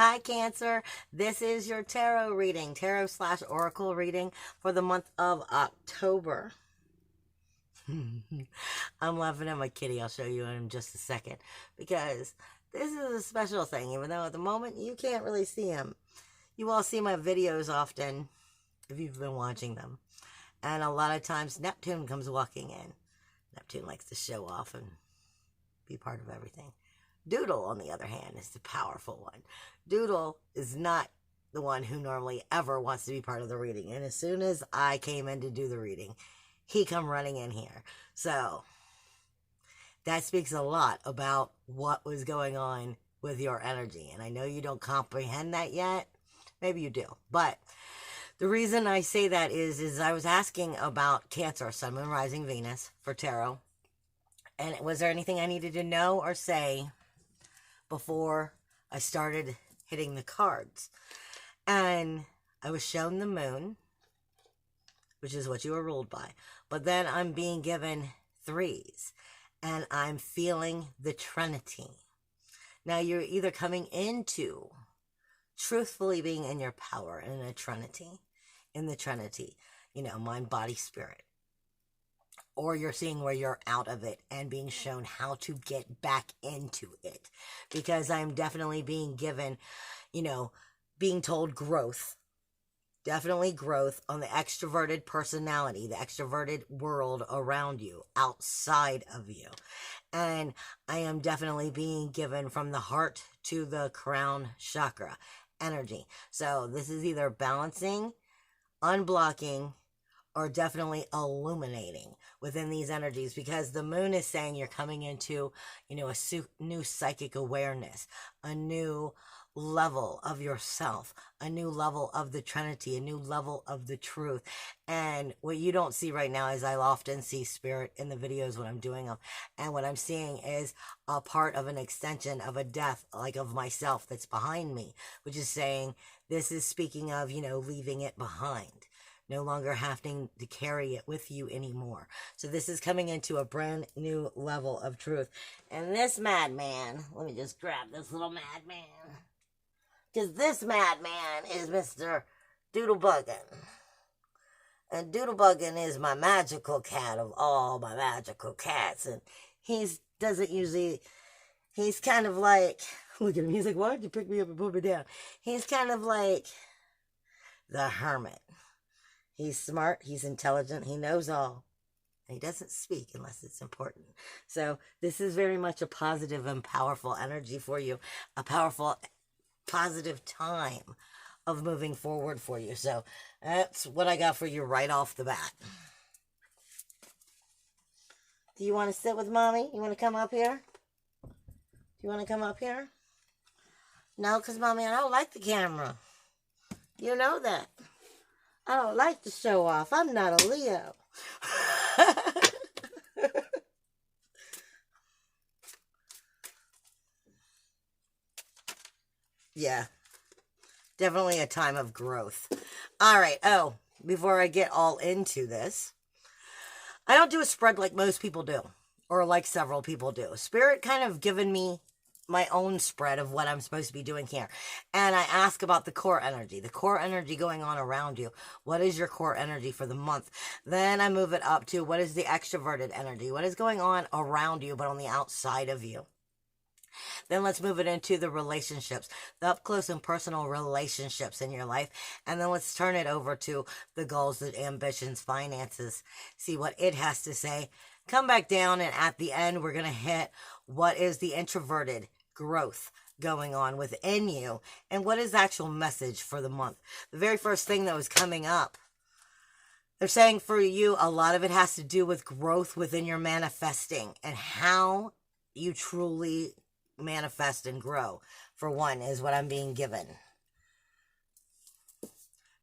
Hi, Cancer. This is your tarot reading, tarot/oracle reading for the month of October. I'm laughing at my kitty. I'll show you in just a second because this is a special thing, even though at the moment you can't really see him. You all see my videos often if you've been watching them. And a lot of times Neptune comes walking in. Neptune likes to show off and be part of everything. Doodle, on the other hand, is the powerful one. Doodle is not the one who normally ever wants to be part of the reading. And as soon as I came in to do the reading, he come running in here. So that speaks a lot about what was going on with your energy. And I know you don't comprehend that yet. Maybe you do. But the reason I say that is I was asking about Cancer, Sun, Moon, Rising, Venus for tarot. And was there anything I needed to know or say before I started hitting the cards? And I was shown the moon, which is what you were ruled by. But then I'm being given threes, and I'm feeling the Trinity. Now you're either coming into truthfully being in your power in the Trinity, mind, body, spirit. Or you're seeing where you're out of it and being shown how to get back into it. Because I'm definitely being given, being told growth. Definitely growth on the extroverted personality, the extroverted world around you, outside of you. And I am definitely being given from the heart to the crown chakra energy. So this is either balancing, unblocking, or definitely illuminating within these energies, because the moon is saying you're coming into, a new psychic awareness, a new level of yourself, a new level of the Trinity, a new level of the truth. And what you don't see right now is I often see spirit in the videos when I'm doing them. And what I'm seeing is a part of an extension of a death, like of myself, that's behind me, which is saying this is speaking of, leaving it behind. No longer having to carry it with you anymore. So this is coming into a brand new level of truth. And this madman, let me just grab this little madman, because this madman is Mr. Doodlebuggin. And Doodlebuggin is my magical cat of all my magical cats. And he's kind of like, look at him, he's like, why did you pick me up and put me down? He's kind of like the hermit. He's smart, he's intelligent, he knows all. And he doesn't speak unless it's important. So this is very much a positive and powerful energy for you. A powerful, positive time of moving forward for you. So that's what I got for you right off the bat. Do you want to sit with Mommy? You want to come up here? Do you want to come up here? No, because Mommy, I don't like the camera. You know that. I don't like to show off. I'm not a Leo. Yeah. Definitely a time of growth. All right. Oh, before I get all into this, I don't do a spread like most people do, or like several people do. Spirit kind of given me my own spread of what I'm supposed to be doing here. And I ask about the core energy going on around you. What is your core energy for the month? Then I move it up to what is the extroverted energy? What is going on around you, but on the outside of you? Then let's move it into the relationships, the up close and personal relationships in your life. And then let's turn it over to the goals, the ambitions, finances, see what it has to say. Come back down, and at the end, we're going to hit what is the introverted growth going on within you, and what is the actual message for the month. The very first thing that was coming up, they're saying for you, a lot of it has to do with growth within your manifesting and how you truly manifest and grow, for one, is what I'm being given.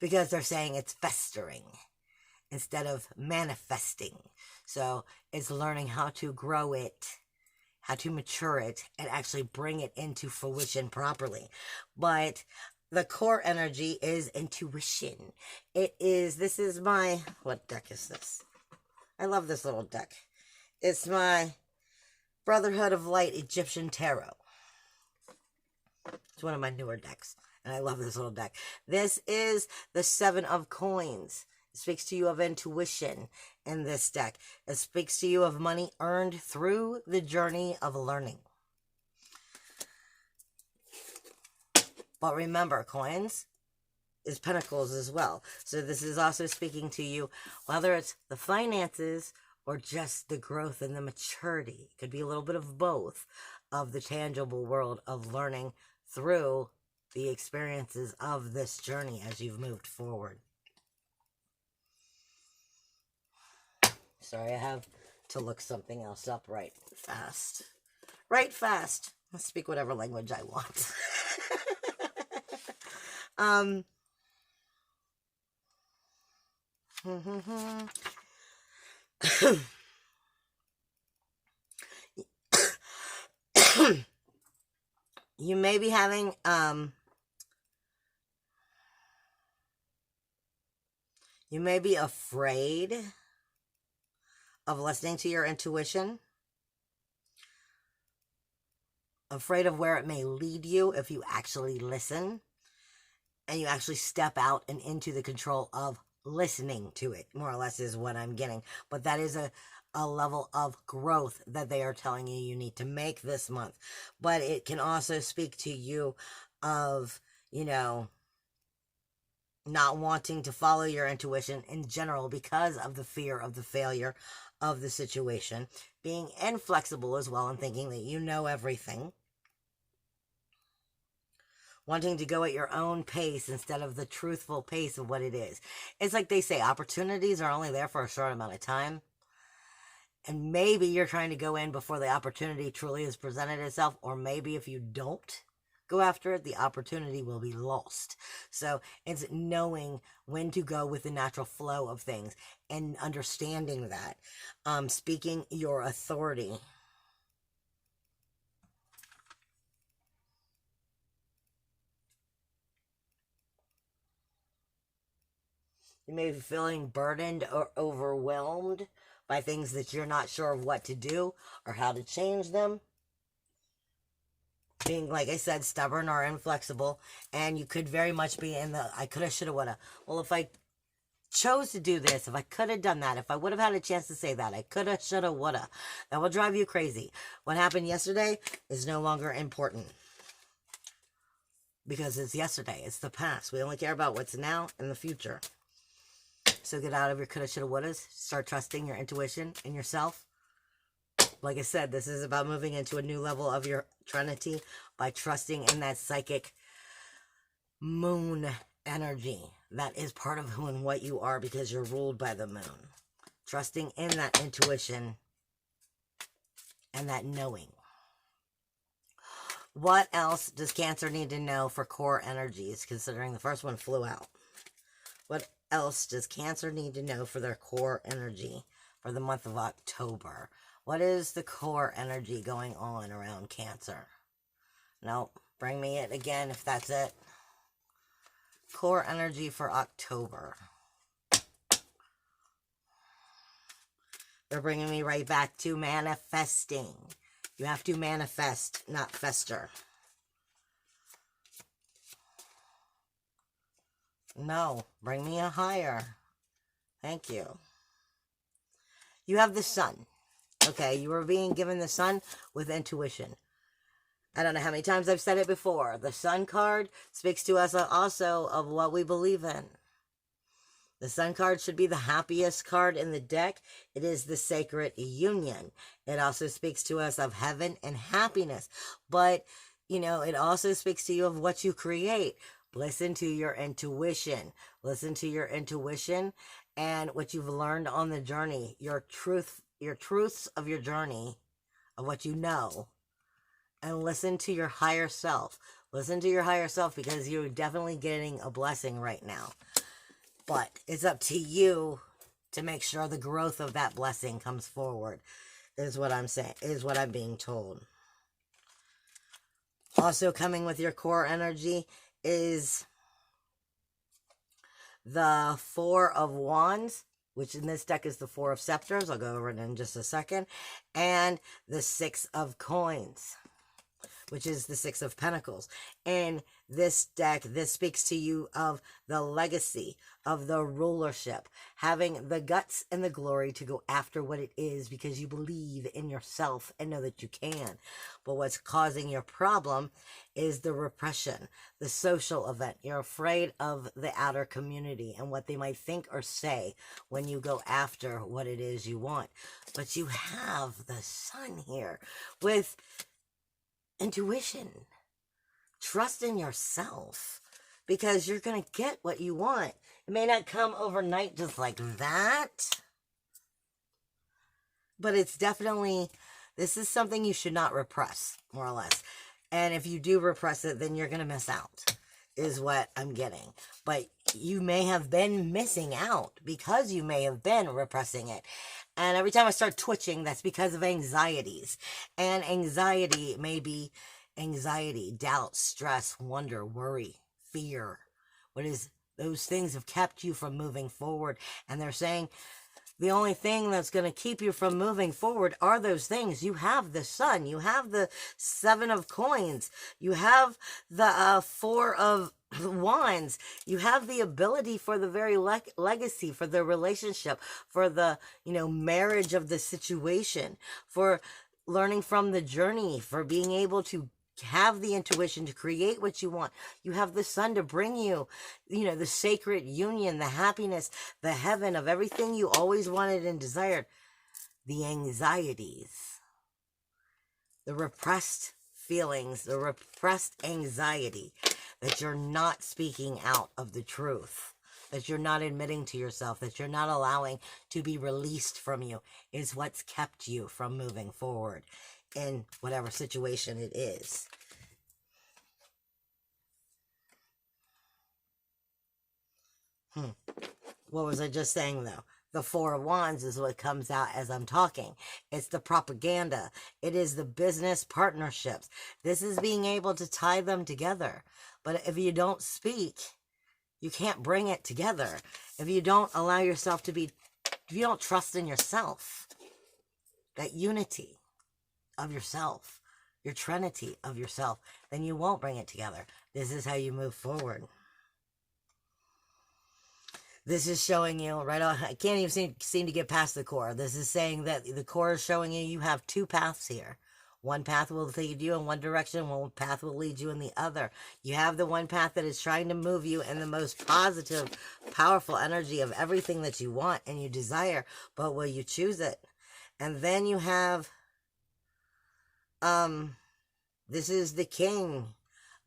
Because they're saying it's festering instead of manifesting. So it's learning how to grow it, how to mature it, and actually bring it into fruition properly. But the core energy is intuition. This is my, what deck is this? I love this little deck. It's my Brotherhood of Light Egyptian Tarot. It's one of my newer decks, and I love this little deck. This is the Seven of Coins. It speaks to you of intuition in this deck. It speaks to you of money earned through the journey of learning. But remember, coins is pentacles as well. So this is also speaking to you, whether it's the finances or just the growth and the maturity. It could be a little bit of both, of the tangible world of learning through the experiences of this journey as you've moved forward. Sorry, I have to look something else up right fast. Right fast. I'll speak whatever language I want. You may be having you may be afraid of listening to your intuition, afraid of where it may lead you if you actually listen and you actually step out and into the control of listening to it, more or less is what I'm getting. But that is a level of growth that they are telling you you need to make this month. But it can also speak to you of, you know, not wanting to follow your intuition in general because of the fear of the failure of the situation, being inflexible as well and thinking that you know everything, wanting to go at your own pace instead of the truthful pace of what it is. It's like they say, opportunities are only there for a short amount of time. And maybe you're trying to go in before the opportunity truly has presented itself, or maybe if you don't go after it, the opportunity will be lost. So it's knowing when to go with the natural flow of things and understanding that. Speaking your authority. You may be feeling burdened or overwhelmed by things that you're not sure of what to do or how to change them. Being, like I said, stubborn or inflexible. And you could very much be in the I coulda, shoulda, woulda. Well, if I chose to do this, if I could have done that, if I would have had a chance to say that, I coulda, shoulda, woulda. That will drive you crazy. What happened yesterday is no longer important. Because it's yesterday. It's the past. We only care about what's now and the future. So get out of your coulda, shoulda, wouldas. Start trusting your intuition and yourself. Like I said, this is about moving into a new level of your trinity by trusting in that psychic moon energy that is part of who and what you are because you're ruled by the moon. Trusting in that intuition and that knowing. What else does Cancer need to know for core energies, considering the first one flew out? What else does Cancer need to know for their core energy for the month of October? What is the core energy going on around Cancer? No, bring me it again if that's it. Core energy for October. They're bringing me right back to manifesting. You have to manifest, not fester. No, bring me a higher. Thank you. You have the sun. Okay, you were being given the sun with intuition. I don't know how many times I've said it before. The sun card speaks to us also of what we believe in. The sun card should be the happiest card in the deck. It is the sacred union. It also speaks to us of heaven and happiness. But, you know, it also speaks to you of what you create. Listen to your intuition. Listen to your intuition and what you've learned on the journey. Your truths of your journey, of what you know. And listen to your higher self. Listen to your higher self because you're definitely getting a blessing right now. But it's up to you to make sure the growth of that blessing comes forward, is what I'm saying, is what I'm being told. Also coming with your core energy is the Four of Wands, which in this deck is the Four of Scepters. I'll go over it in just a second. And the Six of Coins. which is the Six of Pentacles. In this deck, this speaks to you of the legacy, of the rulership, having the guts and the glory to go after what it is because you believe in yourself and know that you can. But what's causing your problem is the repression, the social event. You're afraid of the outer community and what they might think or say when you go after what it is you want. But you have the sun here with intuition. Trust in yourself because you're going to get what you want. It may not come overnight just like that, but it's definitely, this is something you should not repress, more or less. And if you do repress it, then you're going to miss out, is what I'm getting. But you may have been missing out because you may have been repressing it. And every time I start twitching, that's because of anxieties. And anxiety may be anxiety, doubt, stress, wonder, worry, fear. What is those things have kept you from moving forward. And they're saying the only thing that's going to keep you from moving forward are those things. You have the sun. You have the Seven of Coins. You have the Four of Wands. You have the ability for the very legacy, for the relationship, for the, marriage of the situation, for learning from the journey, for being able to have the intuition to create what you want. You have the sun to bring you, the sacred union, the happiness, the heaven of everything you always wanted and desired. The anxieties, the repressed feelings, the repressed anxiety that you're not speaking out of the truth, that you're not admitting to yourself, that you're not allowing to be released from you, is what's kept you from moving forward in whatever situation it is. What was I just saying, though? The Four of Wands is what comes out as I'm talking. It's the propaganda. It is the business partnerships. This is being able to tie them together. But if you don't speak, you can't bring it together. If you don't allow yourself to be, if you don't trust in yourself, that unity of yourself, your trinity of yourself, then you won't bring it together. This is how you move forward. This is showing you, right on, I can't even seem to get past the core. This is saying that the core is showing you have two paths here. One path will lead you in one direction, one path will lead you in the other. You have the one path that is trying to move you in the most positive, powerful energy of everything that you want and you desire, but will you choose it? And then you have, this is the King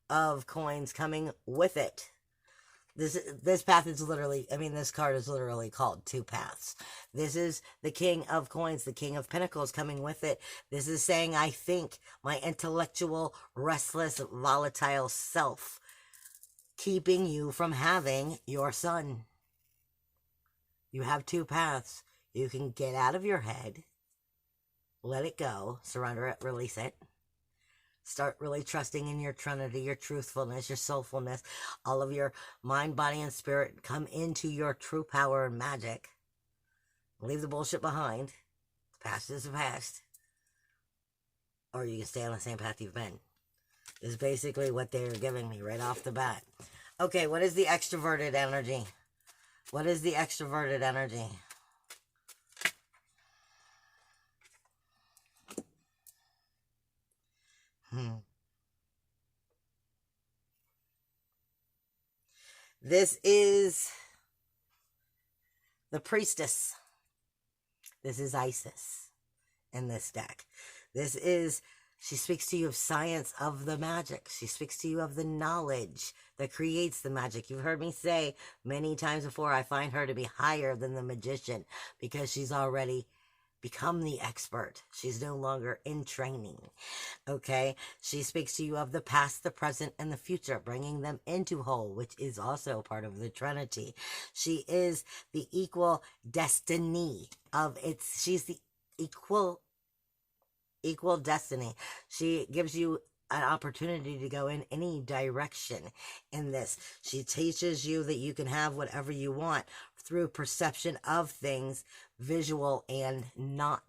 of Coins coming with it. This path is literally, this card is literally called Two Paths. This is the King of Coins, the King of Pentacles coming with it. This is saying, I think, my intellectual, restless, volatile self, keeping you from having your sun. You have two paths. You can get out of your head, let it go, surrender it, release it. Start really trusting in your trinity, your truthfulness, your soulfulness, all of your mind, body, and spirit. Come into your true power and magic. Leave the bullshit behind. The past is the past. Or you can stay on the same path you've been. Is basically what they're giving me right off the bat. Okay, what is the extroverted energy? What is the extroverted energy? This is the Priestess. This is Isis in this deck. She speaks to you of science, of the magic. She speaks to you of the knowledge that creates the magic. You've heard me say many times before, I find her to be higher than the magician because she's already become the expert. She's no longer in training. Okay? She speaks to you of the past, the present, and the future, bringing them into whole, which is also part of the Trinity. She is the equal destiny of its, she's the equal destiny. She gives you an opportunity to go in any direction in this. She teaches you that you can have whatever you want through perception of things, visual and not.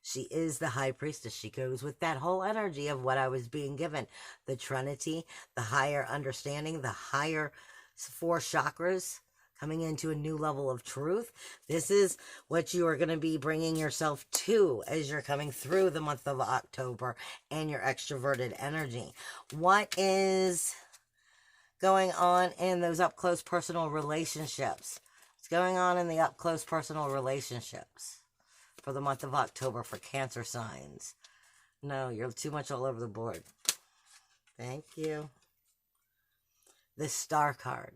She is the high priestess. She goes with that whole energy of what I was being given. The Trinity, the higher understanding, the higher 4 chakras, coming into a new level of truth. This is what you are going to be bringing yourself to as you're coming through the month of October and your extroverted energy. What is going on in those up-close personal relationships? What's going on in the up-close personal relationships for the month of October for Cancer signs? No, you're too much all over the board. Thank you. The Star card.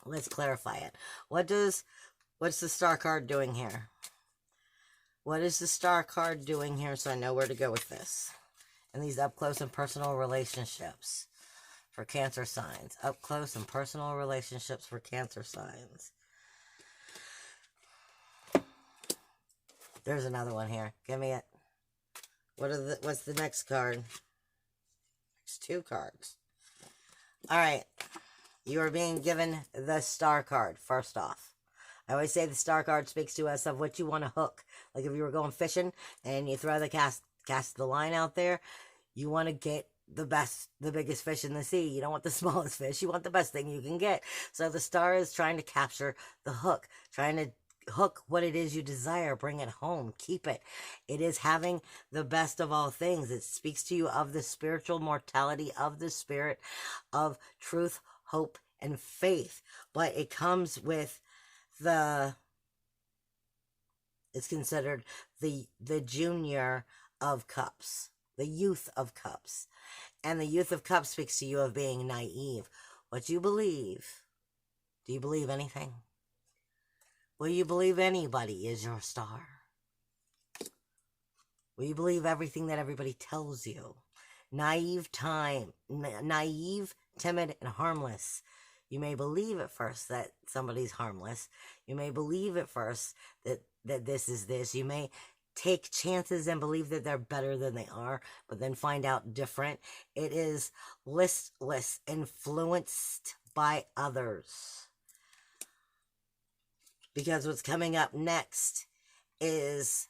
Let's clarify it. What's the Star card doing here? What is the Star card doing here so I know where to go with this? And these up-close and personal relationships for Cancer signs. Up-close and personal relationships for Cancer signs. There's another one here. Give me it. What's the next card? There's 2 cards. All right. You are being given the Star card, first off. I always say the Star card speaks to us of what you want to hook. Like if you were going fishing and you throw the cast the line out there, you want to get the biggest fish in the sea. You don't want the smallest fish. You want the best thing you can get. So the Star is trying to capture the hook, trying to hook what it is you desire, bring it home, keep it. It is having the best of all things. It speaks to you of the spiritual mortality of the spirit, of truth, hope, and faith. But it comes with it's considered the junior of cups, the youth of cups. And the youth of cups speaks to you of being naive. What you believe. Do you believe anything? Will you believe anybody is your star? Will you believe everything that everybody tells you? Naive, timid, and harmless. You may believe at first that somebody's harmless. You may believe at first that this is this. You may take chances and believe that they're better than they are, but then find out different. It is listless, influenced by others. Because what's coming up next is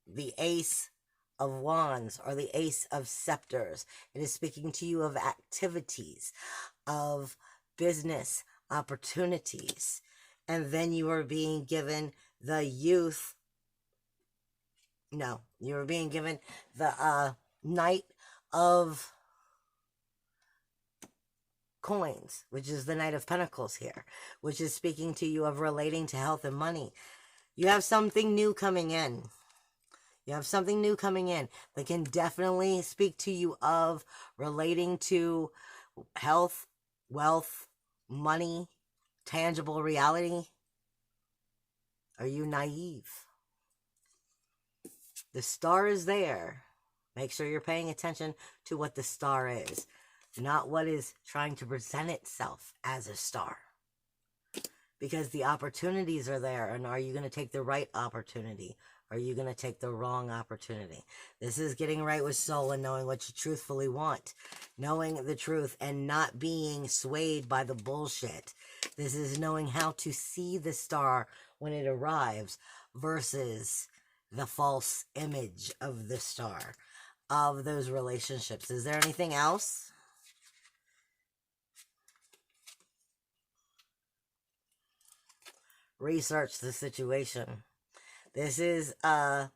the Ace of Wands or the Ace of Scepters. It is speaking to you of activities, of business opportunities. And then you are being given the youth. No, you are being given the Knight of Coins, which is the Knight of Pentacles here, which is speaking to you of relating to health and money. You have something new coming in. You have something new coming in that can definitely speak to you of relating to health, wealth, money, tangible reality. Are you naive? The Star is there. Make sure you're paying attention to what the Star is, not what is trying to present itself as a star. Because the opportunities are there, and are you going to take the right opportunity? Are you going to take the wrong opportunity? This is getting right with soul and knowing what you truthfully want. Knowing the truth and not being swayed by the bullshit. This is knowing how to see the star when it arrives versus the false image of the star, of those relationships. Is there anything else? Research the situation. This is a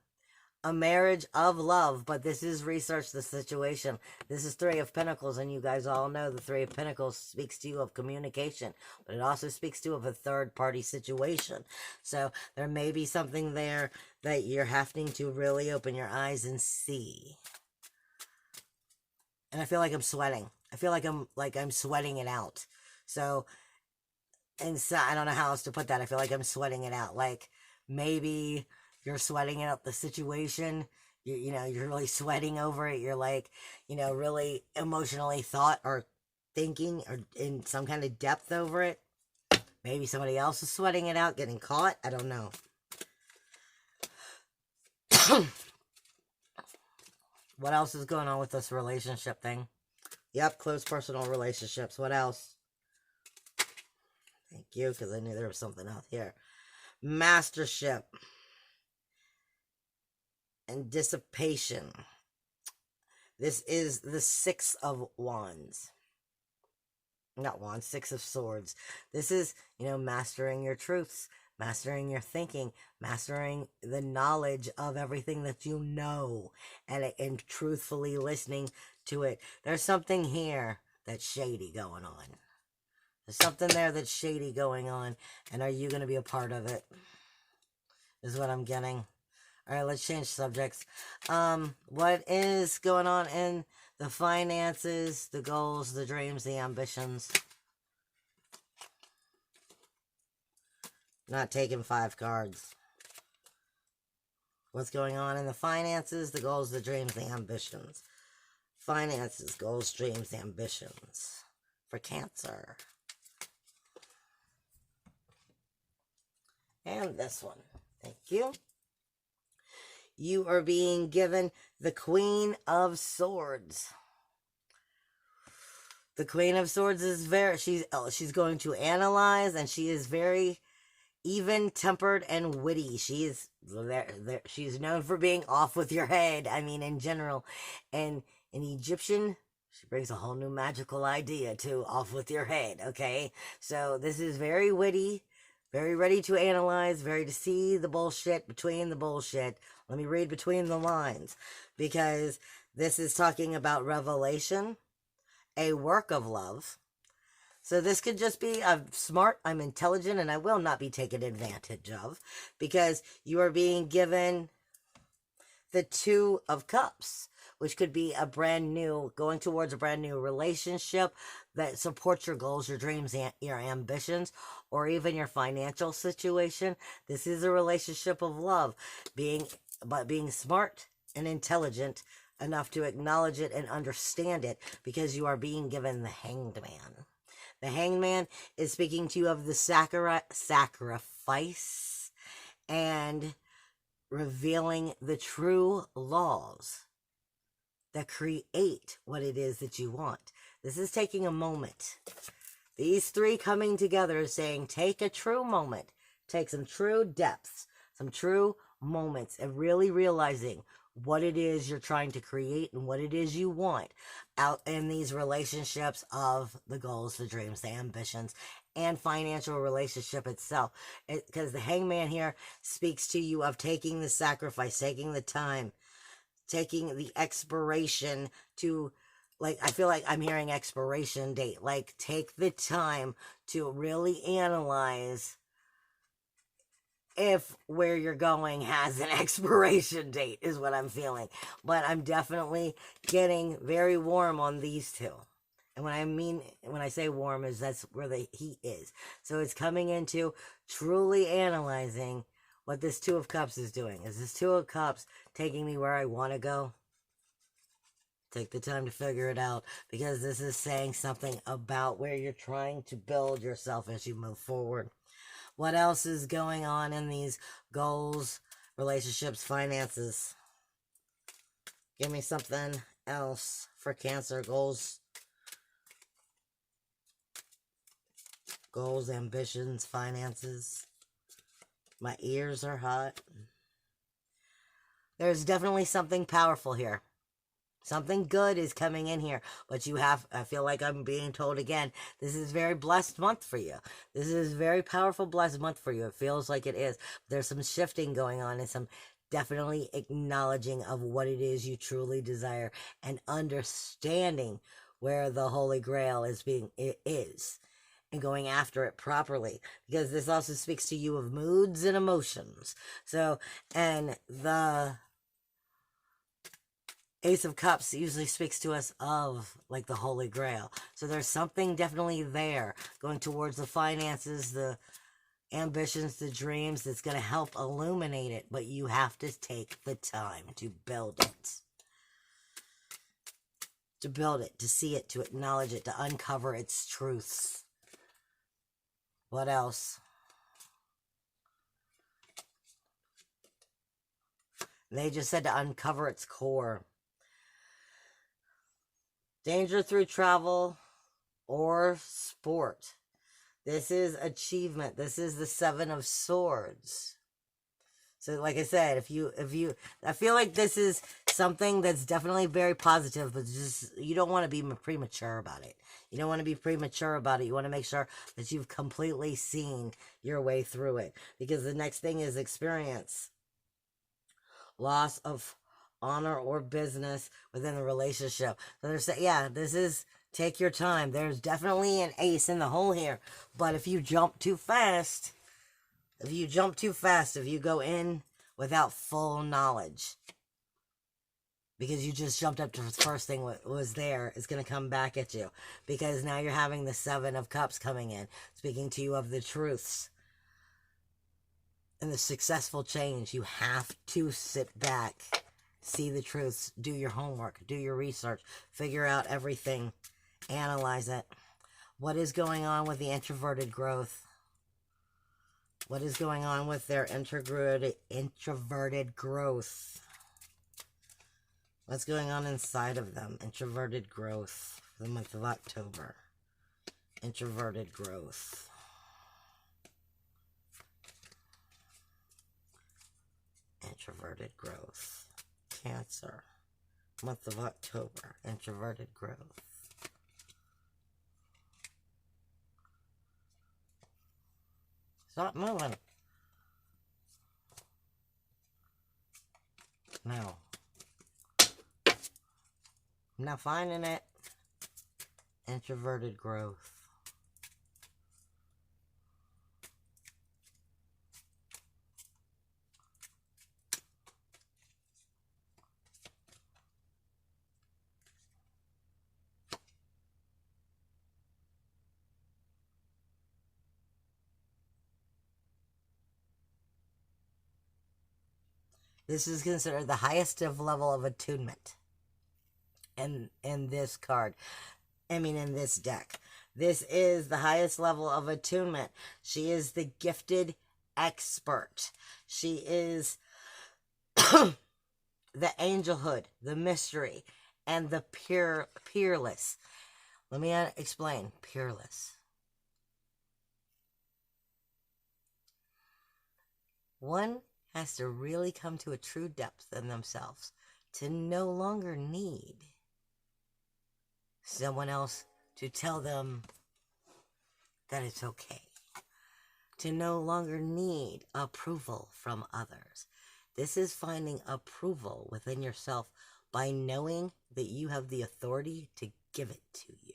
marriage of love, but this is research the situation. This is 3 of Pentacles, and you guys all know the 3 of Pentacles speaks to you of communication, but it also speaks to you of a third-party situation. So there may be something there that you're having to really open your eyes and see. And I feel like I'm sweating. I feel like I'm sweating it out. So, and so I don't know how else to put that. I feel like I'm sweating it out. Like, maybe you're sweating out the situation. You know, you're really sweating over it. You're like, you know, really emotionally thought or thinking or in some kind of depth over it. Maybe somebody else is sweating it out, getting caught. I don't know. What else is going on with this relationship thing? Yep, close personal relationships. What else? Thank you, because I knew there was something out here. Mastership. and dissipation. This is the Six of Wands. Not wands, Six of Swords. This is, mastering your truths, mastering your thinking, mastering the knowledge of everything that you know, and truthfully listening to it. There's something here that's shady going on. There's something there that's shady going on, and are you going to be a part of it? Is what I'm getting. All right, let's change subjects. What is going on in the finances, the goals, the dreams, the ambitions? Not taking 5 cards. What's going on in the finances, the goals, the dreams, the ambitions? Finances, goals, dreams, ambitions. For Cancer. And this one. Thank you. You are being given the Queen of Swords. The Queen of Swords is she's going to analyze, and she is very even-tempered and witty. She's known for being off with your head, in general. And in Egyptian, she brings a whole new magical idea to off with your head, okay? So this is very witty, very ready to analyze, very to see the bullshit between the bullshit. Let me read between the lines, because this is talking about revelation, a work of love. So this could just be, I'm smart, I'm intelligent, and I will not be taken advantage of, because you are being given the Two of Cups, which could be going towards a brand new relationship that supports your goals, your dreams, and your ambitions, or even your financial situation. This is a relationship of love, being smart and intelligent enough to acknowledge it and understand it, because you are being given the Hanged Man. The Hanged Man is speaking to you of the sacrifice and revealing the true laws that create what it is that you want. This is taking a moment. These three coming together is saying, take a true moment, take some true depths, some true moments, and really realizing what it is you're trying to create and what it is you want out in these relationships of the goals, the dreams, the ambitions, and financial relationship itself. Because the Hangman here speaks to you of taking the sacrifice, taking the time, taking the expiration to, I feel like I'm hearing expiration date. Take the time to really analyze if where you're going has an expiration date, is what I'm feeling. But I'm definitely getting very warm on these two. And when I say warm, is that's where the heat is. So it's coming into truly analyzing what this Two of Cups is doing. Is this Two of Cups taking me where I want to go? Take the time to figure it out, because this is saying something about where you're trying to build yourself as you move forward. What else is going on in these goals, relationships, finances? Give me something else for Cancer. Goals, ambitions, finances. My ears are hot. There's definitely something powerful here. Something good is coming in here, but I feel like I'm being told again, this is a very blessed month for you. This is a very powerful, blessed month for you. It feels like it is. There's some shifting going on, and some definitely acknowledging of what it is you truly desire, and understanding where the Holy Grail is, and going after it properly, because this also speaks to you of moods and emotions. So, and the Ace of Cups usually speaks to us of the Holy Grail. So there's something definitely there going towards the finances, the ambitions, the dreams, that's going to help illuminate it. But you have to take the time to build it. To build it, to see it, to acknowledge it, to uncover its truths. What else? They just said to uncover its core. Danger through travel or sport. This is achievement. This is the Seven of Swords. So like I said, if you, I feel like this is something that's definitely very positive, but just, you don't want to be premature about it. You don't want to be premature about it. You want to make sure that you've completely seen your way through it. Because the next thing is experience. Loss of honor or business within the relationship. So they're saying, yeah, this is, take your time. There's definitely an ace in the hole here. But if you jump too fast, if you go in without full knowledge, because you just jumped up to the first thing was there, it's going to come back at you. Because now you're having the Seven of Cups coming in, speaking to you of the truths. And the successful change, you have to sit back, see the truths, do your homework, do your research, figure out everything, analyze it. What is going on with the introverted growth? What is going on with their introverted growth? What's going on inside of them? Introverted growth for the month of October. Introverted growth. Introverted growth. Cancer. Month of October. Introverted growth. Stop moving. No. I'm not finding it. Introverted growth. This is considered the highest of level of attunement in this card. I mean, in this deck. This is the highest level of attunement. She is the gifted expert. She is the angelhood, the mystery, and the peerless. Let me explain. Peerless. One has to really come to a true depth in themselves to no longer need someone else to tell them that it's okay. To no longer need approval from others. This is finding approval within yourself by knowing that you have the authority to give it to you.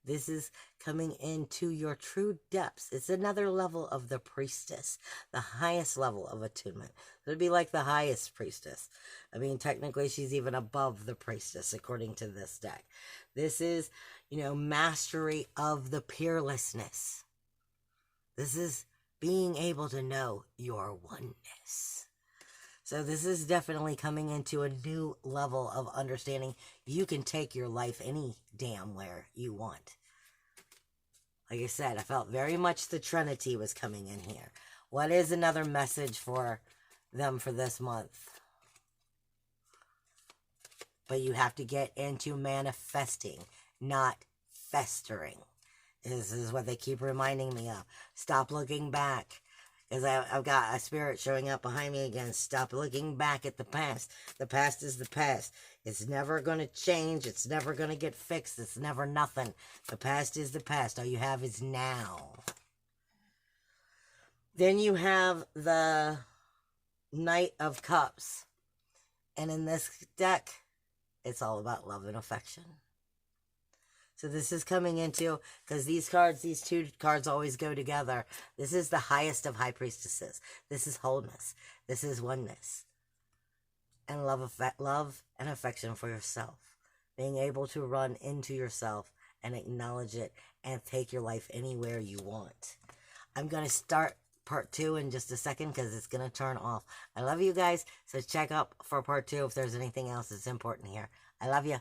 This is coming into your true depths. It's another level of the priestess, the highest level of attunement. It would be like the highest priestess. I mean, technically, she's even above the priestess, according to this deck. This is, mastery of the peerlessness. This is being able to know your oneness. So this is definitely coming into a new level of understanding. You can take your life any damn where you want. Like I said, I felt very much the Trinity was coming in here. What is another message for them for this month? But you have to get into manifesting, not festering. This is what they keep reminding me of. Stop looking back. Because I've got a spirit showing up behind me again. Stop looking back at the past. The past is the past. It's never going to change. It's never going to get fixed. It's never nothing. The past is the past. All you have is now. Then you have the Knight of Cups. And in this deck, it's all about love and affection. So this is coming into, because these two cards always go together. This is the highest of high priestesses. This is wholeness. This is oneness. And love and affection for yourself. Being able to run into yourself and acknowledge it and take your life anywhere you want. I'm going to start part 2 in just a second because it's going to turn off. I love you guys. So check up for part 2 if there's anything else that's important here. I love you.